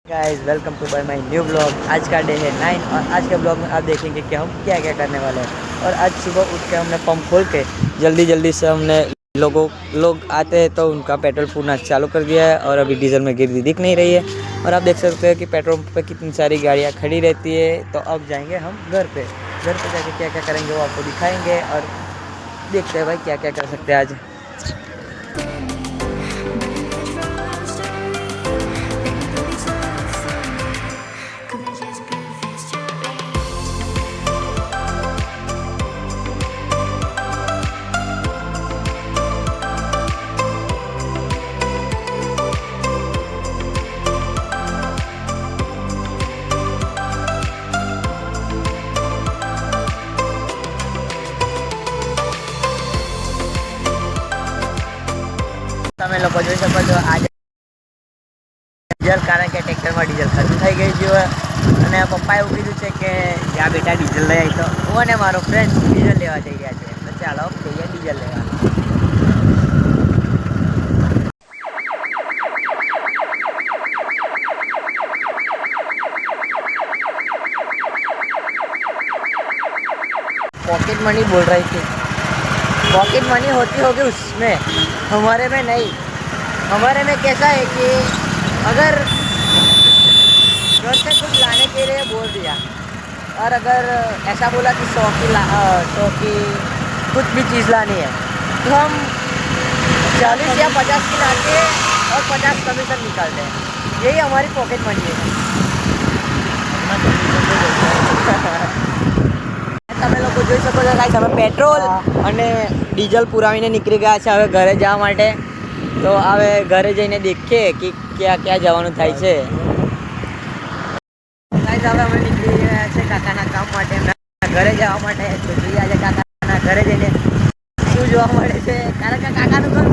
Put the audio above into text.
Guys welcome to by my new blog. आज का day है 9 और आज के ब्लॉग में आप देखेंगे कि हम क्या क्या करने वाले हैं। और आज सुबह उठ के हमने पंप खोल के जल्दी से हमने लोग आते हैं तो उनका पेट्रोल फूलना चालू कर दिया है। और अभी डीजल में गिरती दिख नहीं रही है। और आप देख सकते हैं कि पेट्रोल पंप पे कितनी सारी गाड़ियाँ खड़ी रहती है। तो अब जाएंगे हम घर पे जाके क्या क्या करेंगे वो आपको दिखाएंगे। और देखते हैं भाई क्या क्या कर सकते हैं आज। તમે લોકો જોઈ શકો છો આજે ડીઝલ, કારણ કે ટ્રેક્ટરમાં ડીઝલ ખતમ થઈ ગઈ છે અને પપ્પાએ એવું કીધું છે કે જ્યાં બેટા ડીઝલ લઈ આવી, તો હું અને મારો ફ્રેન્ડ ડીઝલ લેવા જઈ ગયા છે. તો ચાલો જઈએ ડીઝલ લેવા. पॉकेट मनी बोल रही थी. पॉकेट मनी होती होगी उसमें, हमारे में नहीं. हमारे में कैसा है कि अगर घर से कुछ लाने के लिए बोल दिया और अगर ऐसा बोला कि 100 की कुछ भी चीज़ लानी है तो हम 40 या 50 की लाके और 50 कमीशन निकालते हैं. यही हमारी पॉकेट मनी है. તમે લોકો જોઈ શકો છો ગાઈસ, હવે પેટ્રોલ અને ડીઝલ પુરાવીને નીકળી ગયા છે હવે ઘરે જવા માટે. તો હવે ઘરે જઈને દેખીએ કે ક્યાં ક્યાં જવાનું થાય છે. ગાઈસ હવે અમે નીકળી ગયા છે કાકાના કામ માટે, ઘરે જવા માટે. તો જોઈએ આજે કાકાના ઘરે જઈને શું જોવા મળે છે, કારણ કે કાકાનું ઘર